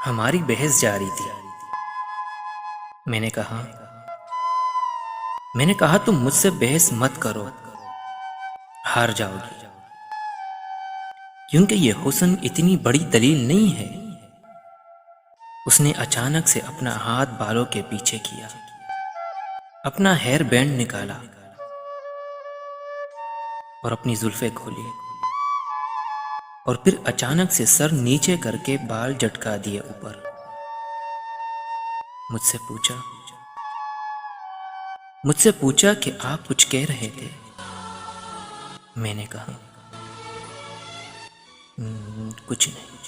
हमारी बहस जारी थी। मैंने कहा तुम मुझसे बहस मत करो, हार जाओगी, क्योंकि ये हुस्न इतनी बड़ी दलील नहीं है। उसने अचानक से अपना हाथ बालों के पीछे किया, अपना हेयर बैंड निकाला और अपनी जुल्फें खोली, और फिर अचानक से सर नीचे करके बाल झटका दिए ऊपर। मुझसे पूछा कि आप कुछ कह रहे थे। मैंने कहा कुछ नहीं।